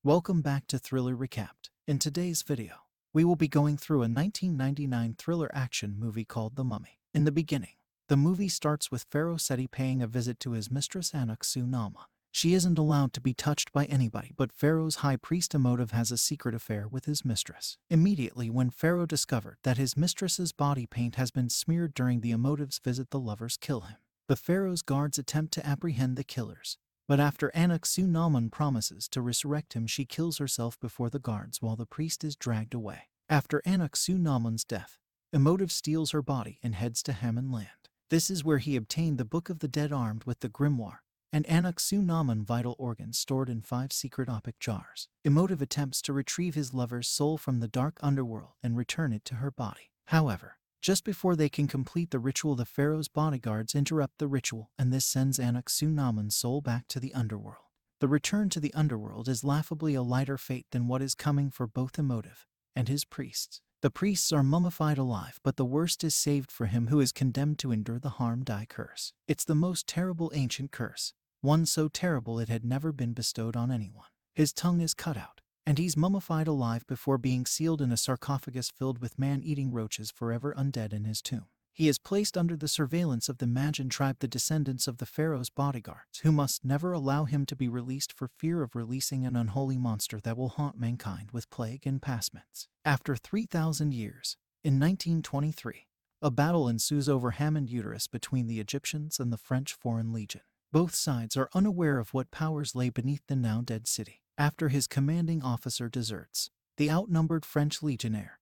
Welcome back to Thriller Recapped. In today's video, we will be going through a 1999 thriller action movie called The Mummy. In the beginning, the movie starts with Pharaoh SETI paying a visit to his mistress Anuk-Su-Naamun. She isn't allowed to be touched by anybody, but Pharaoh's high priest Emotive has a secret affair with his mistress. Immediately when Pharaoh discovered that his mistress's body paint has been smeared during the Emotive's visit, the lovers kill him. The Pharaoh's guards attempt to apprehend the killers, but after Anuk-Su-Naamun promises to resurrect him, she kills herself before the guards while the priest is dragged away. After Anuk-Su-Naamun's death, Emotive steals her body and heads to Hamon land. This is where he obtained the Book of the Dead armed with the grimoire and Anuk-Su-Naamun vital organs stored in 5 secret OPIC jars. Emotive attempts to retrieve his lover's soul from the dark underworld and return it to her body. However, just before they can complete the ritual, the Pharaoh's bodyguards interrupt the ritual, and this sends Anuk-Su-Naamun's soul back to the underworld. The return to the underworld is laughably a lighter fate than what is coming for both Emotive and his priests. The priests are mummified alive, but the worst is saved for him who is condemned to endure the harm-die curse. It's the most terrible ancient curse, one so terrible it had never been bestowed on anyone. His tongue is cut out, and he's mummified alive before being sealed in a sarcophagus filled with man-eating roaches, forever undead in his tomb. He is placed under the surveillance of the Majin tribe, the descendants of the Pharaoh's bodyguards, who must never allow him to be released for fear of releasing an unholy monster that will haunt mankind with plague and pestilence. After 3,000 years, in 1923, a battle ensues over Hamon uterus between the Egyptians and the French Foreign Legion. Both sides are unaware of what powers lay beneath the now-dead city. After his commanding officer deserts, the outnumbered French legionnaire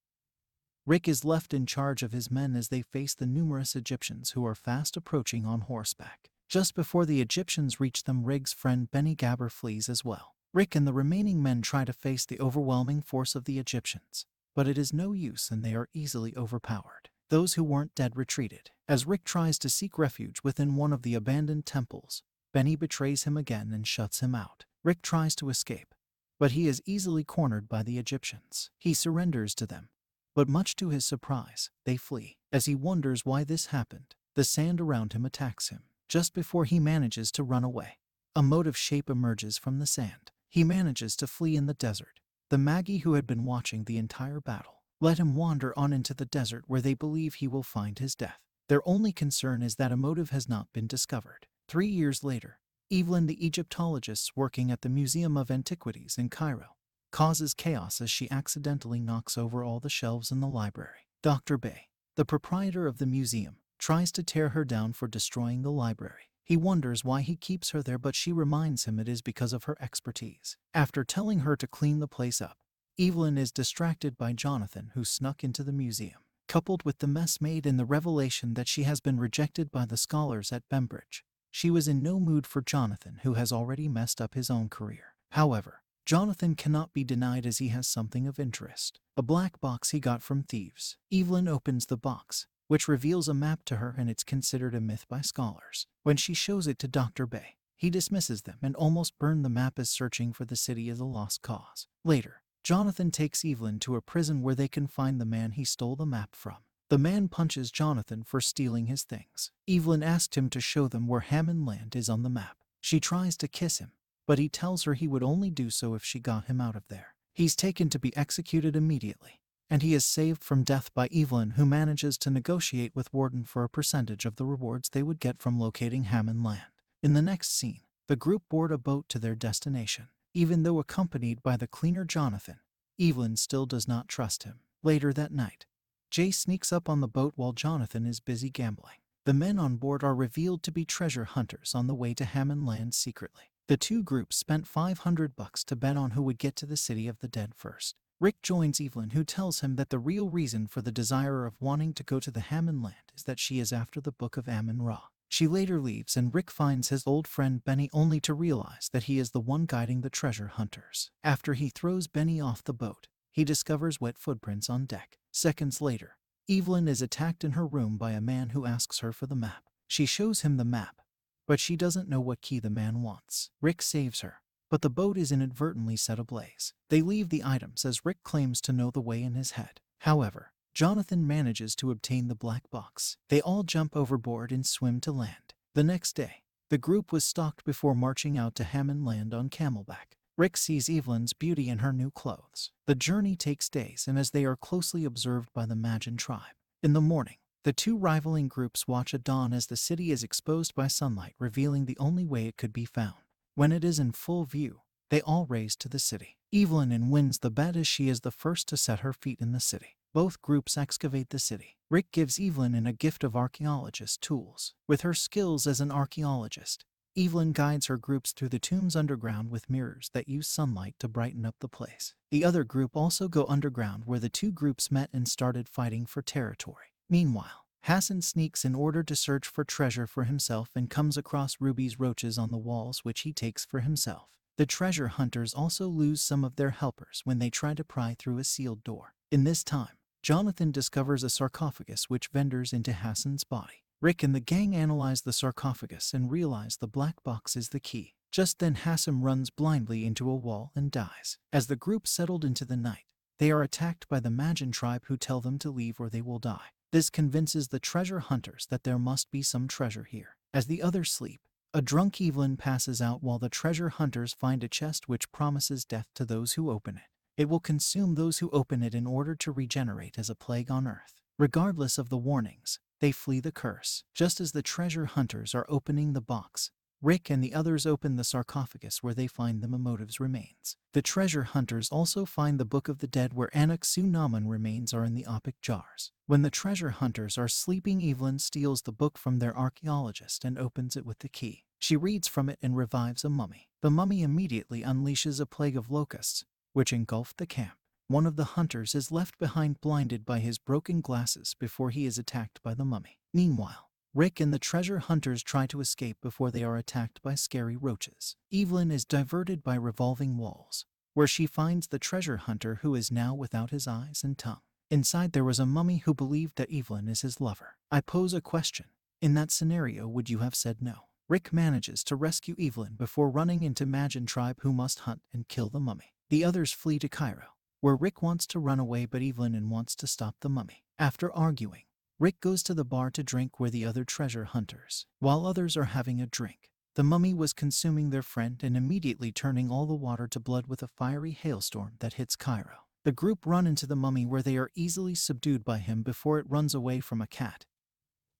Rick is left in charge of his men as they face the numerous Egyptians who are fast approaching on horseback. Just before the Egyptians reach them, Rick's friend Benny Gabber flees as well. Rick and the remaining men try to face the overwhelming force of the Egyptians, but it is no use and they are easily overpowered. Those who weren't dead retreated. As Rick tries to seek refuge within one of the abandoned temples, Benny betrays him again and shuts him out. Rick tries to escape, but he is easily cornered by the Egyptians. He surrenders to them, but much to his surprise, they flee. As he wonders why this happened, the sand around him attacks him. Just before he manages to run away, a Emotive shape emerges from the sand. He manages to flee in the desert. The Magi, who had been watching the entire battle, let him wander on into the desert where they believe he will find his death. Their only concern is that Emotive has not been discovered. 3 years later, Evelyn, the Egyptologist working at the Museum of Antiquities in Cairo, causes chaos as she accidentally knocks over all the shelves in the library. Dr. Bay, the proprietor of the museum, tries to tear her down for destroying the library. He wonders why he keeps her there, but she reminds him it is because of her expertise. After telling her to clean the place up, Evelyn is distracted by Jonathan, who snuck into the museum. Coupled with the mess made and the revelation that she has been rejected by the scholars at Bembridge, she was in no mood for Jonathan, who has already messed up his own career. However, Jonathan cannot be denied as he has something of interest, a black box he got from thieves. Evelyn opens the box, which reveals a map to her, and it's considered a myth by scholars. When she shows it to Dr. Bay, he dismisses them and almost burned the map as searching for the city is a lost cause. Later, Jonathan takes Evelyn to a prison where they can find the man he stole the map from. The man punches Jonathan for stealing his things. Evelyn asked him to show them where Hamon land is on the map. She tries to kiss him, but he tells her he would only do so if she got him out of there. He's taken to be executed immediately, and he is saved from death by Evelyn, who manages to negotiate with Warden for a percentage of the rewards they would get from locating Hamon land. In the next scene, the group board a boat to their destination. Even though accompanied by the cleaner Jonathan, Evelyn still does not trust him. Later that night, Jay sneaks up on the boat while Jonathan is busy gambling. The men on board are revealed to be treasure hunters on the way to Hamon land secretly. The two groups spent $500 to bet on who would get to the city of the dead first. Rick joins Evelyn, who tells him that the real reason for the desire of wanting to go to the Hamon land is that she is after the Book of Amun-Ra. She later leaves and Rick finds his old friend Benny, only to realize that he is the one guiding the treasure hunters. After he throws Benny off the boat, he discovers wet footprints on deck. Seconds later, Evelyn is attacked in her room by a man who asks her for the map. She shows him the map, but she doesn't know what key the man wants. Rick saves her, but the boat is inadvertently set ablaze. They leave the items as Rick claims to know the way in his head. However, Jonathan manages to obtain the black box. They all jump overboard and swim to land. The next day, the group was stalked before marching out to Hamon land on camelback. Rick sees Evelyn's beauty in her new clothes. The journey takes days, and as they are closely observed by the Majin tribe. In the morning, the two rivaling groups watch at dawn as the city is exposed by sunlight, revealing the only way it could be found. When it is in full view, they all race to the city. Evelyn wins the bet as she is the first to set her feet in the city. Both groups excavate the city. Rick gives Evelyn a gift of archaeologist tools. With her skills as an archaeologist, Evelyn guides her groups through the tombs underground with mirrors that use sunlight to brighten up the place. The other group also go underground where the two groups met and started fighting for territory. Meanwhile, Hassan sneaks in order to search for treasure for himself and comes across rubies roaches on the walls which he takes for himself. The treasure hunters also lose some of their helpers when they try to pry through a sealed door. In this time, Jonathan discovers a sarcophagus which vendors into Hassan's body. Rick and the gang analyze the sarcophagus and realize the black box is the key. Just then Hassan runs blindly into a wall and dies. As the group settled into the night, they are attacked by the Majin tribe who tell them to leave or they will die. This convinces the treasure hunters that there must be some treasure here. As the others sleep, a drunk Evelyn passes out while the treasure hunters find a chest which promises death to those who open it. It will consume those who open it in order to regenerate as a plague on Earth. Regardless of the warnings, they flee the curse. Just as the treasure hunters are opening the box, Rick and the others open the sarcophagus where they find the Emotive's remains. The treasure hunters also find the Book of the Dead where Anuk-Su-Naamun remains are in the OPIC jars. When the treasure hunters are sleeping, Evelyn steals the book from their archaeologist and opens it with the key. She reads from it and revives a mummy. The mummy immediately unleashes a plague of locusts, which engulfed the camp. One of the hunters is left behind blinded by his broken glasses before he is attacked by the mummy. Meanwhile, Rick and the treasure hunters try to escape before they are attacked by scary roaches. Evelyn is diverted by revolving walls, where she finds the treasure hunter who is now without his eyes and tongue. Inside there was a mummy who believed that Evelyn is his lover. I pose a question. In that scenario, would you have said no? Rick manages to rescue Evelyn before running into Majin tribe who must hunt and kill the mummy. The others flee to Cairo, where Rick wants to run away but Evelyn wants to stop the mummy. After arguing, Rick goes to the bar to drink where the other treasure hunters. While others are having a drink, the mummy was consuming their friend and immediately turning all the water to blood with a fiery hailstorm that hits Cairo. The group run into the mummy where they are easily subdued by him before it runs away from a cat.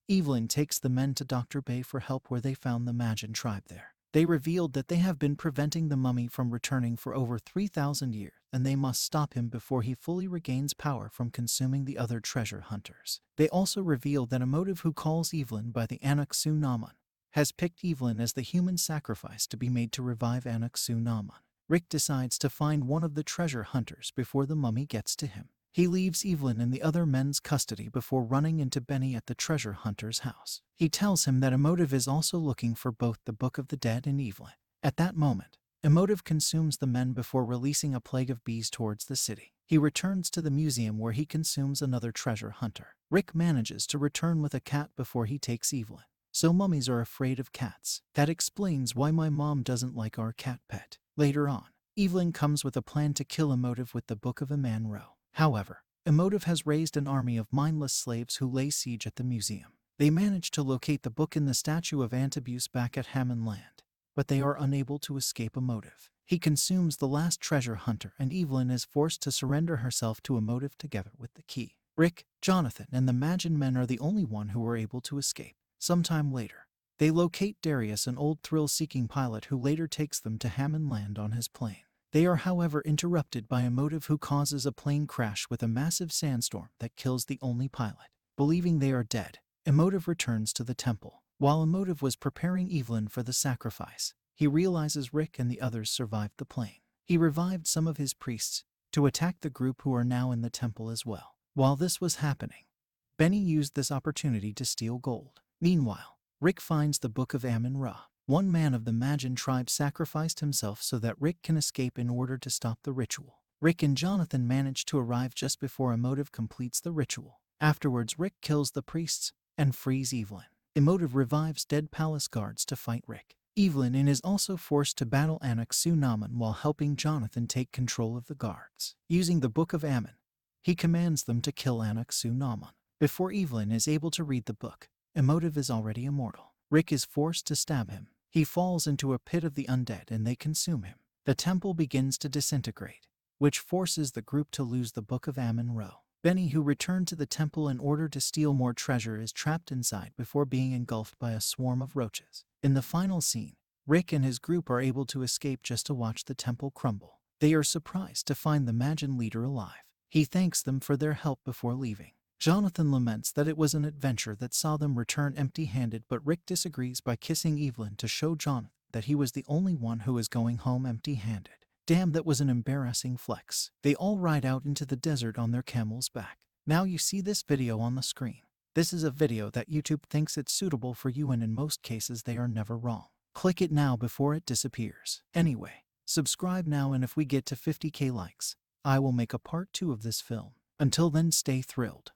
Evelyn takes the men to Dr. Bay for help where they found the Majin tribe there. They revealed that they have been preventing the mummy from returning for over 3,000 years, and they must stop him before he fully regains power from consuming the other treasure hunters. They also revealed that Emotive, who calls Evelyn by the Anuk-Su-Naamun, has picked Evelyn as the human sacrifice to be made to revive Anuk-Su-Naamun. Rick decides to find one of the treasure hunters before the mummy gets to him. He leaves Evelyn in the other men's custody before running into Benny at the treasure hunter's house. He tells him that Emotive is also looking for both the Book of the Dead and Evelyn. At that moment, Emotive consumes the men before releasing a plague of bees towards the city. He returns to the museum where he consumes another treasure hunter. Rick manages to return with a cat before he takes Evelyn. So mummies are afraid of cats. That explains why my mom doesn't like our cat pet. Later on, Evelyn comes with a plan to kill Emotive with the Book of Aman-Ra. However, Emotive has raised an army of mindless slaves who lay siege at the museum. They manage to locate the book in the statue of Antibu's back at Hamon land, but they are unable to escape Emotive. He consumes the last treasure hunter and Evelyn is forced to surrender herself to Emotive together with the key. Rick, Jonathan, and the Majin men are the only one who are able to escape. Sometime later, they locate Darius, an old thrill-seeking pilot who later takes them to Hamon land on his plane. They are however interrupted by Emotive, who causes a plane crash with a massive sandstorm that kills the only pilot. Believing they are dead, Emotive returns to the temple. While Emotive was preparing Evelyn for the sacrifice, he realizes Rick and the others survived the plane. He revived some of his priests to attack the group who are now in the temple as well. While this was happening, Benny used this opportunity to steal gold. Meanwhile, Rick finds the Book of Aman-Ra. One man of the Majin tribe sacrificed himself so that Rick can escape in order to stop the ritual. Rick and Jonathan manage to arrive just before Emotive completes the ritual. Afterwards, Rick kills the priests and frees Evelyn. Emotive revives dead palace guards to fight Rick. Evelyn is also forced to battle Anuk-Su-Naamun while helping Jonathan take control of the guards. Using the Book of Aman, he commands them to kill Anuk-Su-Naamun. Before Evelyn is able to read the book, Emotive is already immortal. Rick is forced to stab him. He falls into a pit of the undead and they consume him. The temple begins to disintegrate, which forces the group to lose the Book of Amon-Ra. Benny, who returned to the temple in order to steal more treasure, is trapped inside before being engulfed by a swarm of roaches. In the final scene, Rick and his group are able to escape just to watch the temple crumble. They are surprised to find the Majin leader alive. He thanks them for their help before leaving. Jonathan laments that it was an adventure that saw them return empty-handed, but Rick disagrees by kissing Evelyn to show Jonathan that he was the only one who is going home empty-handed. Damn, that was an embarrassing flex. They all ride out into the desert on their camel's back. Now you see this video on the screen. This is a video that YouTube thinks it's suitable for you, and in most cases they are never wrong. Click it now before it disappears. Anyway, subscribe now, and if we get to 50k likes, I will make a part 2 of this film. Until then, stay thrilled.